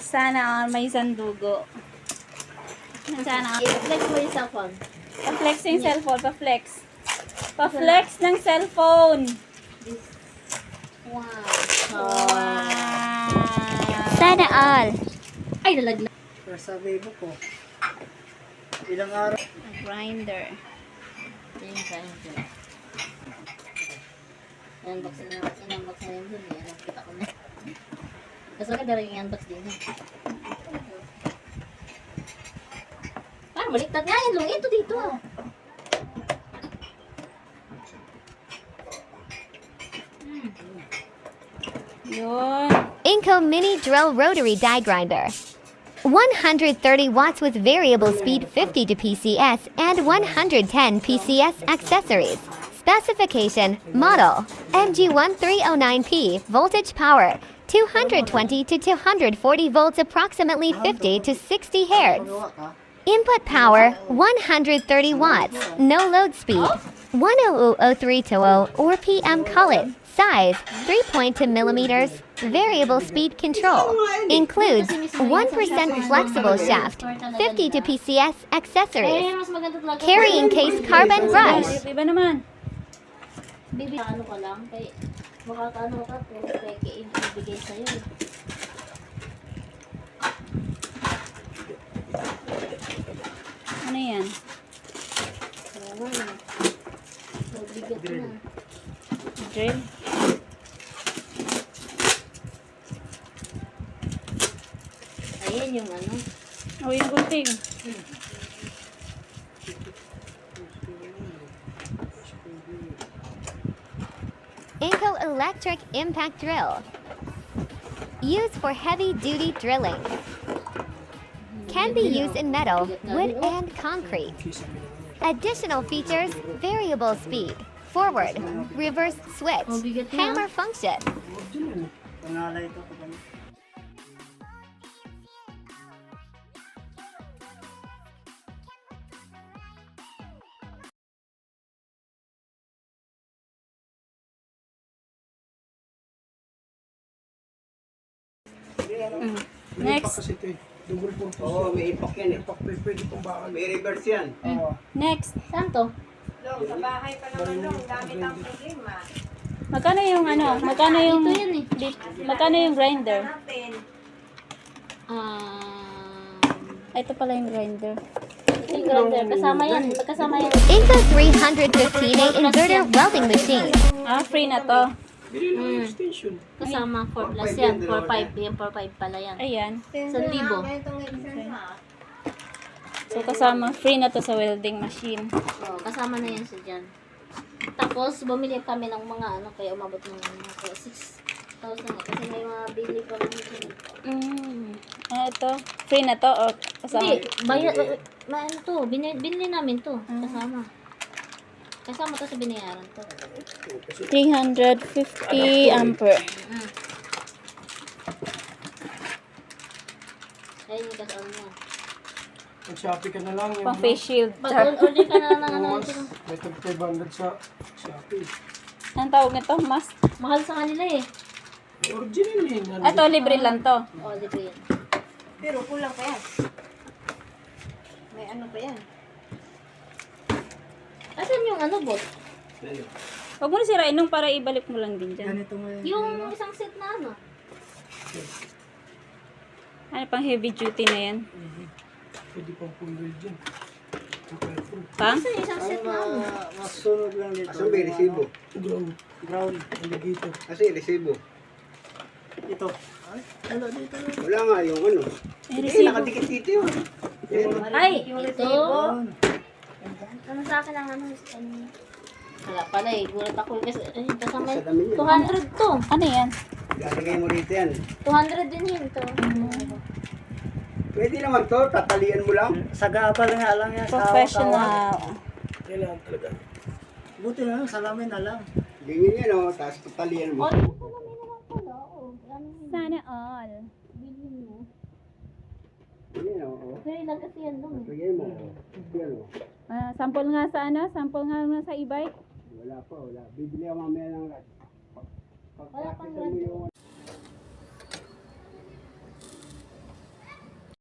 Sana all may sandugo. Sana all. I-flex mo yung cellphone. Pa-flex yung cellphone. Pa-flex. Pa-flex ng cellphone. Wow. Wow. Sana all. Ay, nalaglag. Sabi mo ko. Ilang araw? A grinder. Yung grinder. Unbox na yun dun eh. Nakita ko na. Kasi ka dalang yung unbox din eh. Parang baliktad nga yan. Lung ito dito ah. Yun. Inco Mini Drill Rotary Die Grinder. 130 watts with variable speed 50 to PCS and 110 PCS accessories. Specification, model, MG1309P, voltage power, 220 to 240 volts approximately 50 to 60 hertz. Input power, 130 watts, no load speed, 1000320 or PM cullet. Size, 3.2 millimeters. Variable speed control. Includes 1% flexible shaft, 50 to PCS accessories. Carrying case carbon brush. Iba naman. Bibi, ano ka lang? Kay, makakaano ka, kay ibigay sa'yo eh. Ano yan? Kaya nga eh. So, bigat na. Drill. Ayan yung ano. Oh, yung gunting. Inco Electric Impact Drill. Used for heavy-duty drilling. Can be used in metal, wood, and concrete. Additional features, variable speed, forward, reverse switch, hammer function. Pangalay ito. Next. Kasi ito eh. Double purpose. Oo, may impact yan eh. Impact eh. Pwede pang bakal. May reverse yan. Oo. Next. Saan to? Sa bahay pa naman nung gamit ang problema. Magkano yung ano? Magkano yung Ito yan eh. magkano yung grinder? Natin. Ay, ito pala yung grinder. Ito yung grinder. Kasama yan. Magkasama yan. Inco 315A inverter welding machine. Ah, free na to. Bili lang yung extension. Kasama 4 plus yan. 4-5. Yan 4-5 pala yan. Ayan. 1,000. Itong exercise ha. So, kasama free na to sa welding machine. Oh, kasama na yan siya dyan. Tapos, bumili kami ng mga ano, kaya umabot ng mga 6,000 eh. Kasi may mga bili pa kami dyan. Ah, ito. Free na to o kasama? Hindi, bayad, ano to, binili namin to, kasama. Kasama to sa binayaran to. 350 ampere. Ayun yung kasama niya. Mag-shopee ka na lang. yung Pang face shield. Pag-order ka na ng ano, Once, may tag 500 sa Shopee. Anong tawag nito? Must. mahal sa kanila eh. Original eh. Ito, libre lang to. O, di ba yan? Pero kulang pa yan. May ano pa yan. Asan yung ano, bot? Huwag mo na sirain nung para ibalik mo lang din dyan. Ganito ngayon. Yung isang set na ano? Ano pang heavy duty na yan? Pwede pang full weld dyan. Full. Pang? Asan yung isang set na ano? Masunod lang dito. Asan may resibo? Ground. Alligator. Kasi resibo. Ito. Ay, wala dito na. Wala nga yung ano. May Eh, resibo. nakadikit dito yun. Ay, ito. Ano sa akin ang ano? Wala pala eh. Gulat ako kasi kasama Sa dami yan. 200 to. Ano yan? Lalagay mo rito yan. 200 din yun to. Pwede naman to, tatalian mo lang. Sagabal nga lang yan. Professional. Kailangan talaga. Buti na lang, salamin na lang. Ganyan yan o, tapos tatalian mo. Oh, ito namin naman pala. Oh, ano yun? Sana all. Bilhin mo. Ganyan o. Pero lang kasi yan doon. Lagay mo. Yan o. Sample nga sa ano? Sample nga sa e-bike. Wala pa, wala. Bibili ako mamaya ng rat. Wala pang Pag-practice mo yung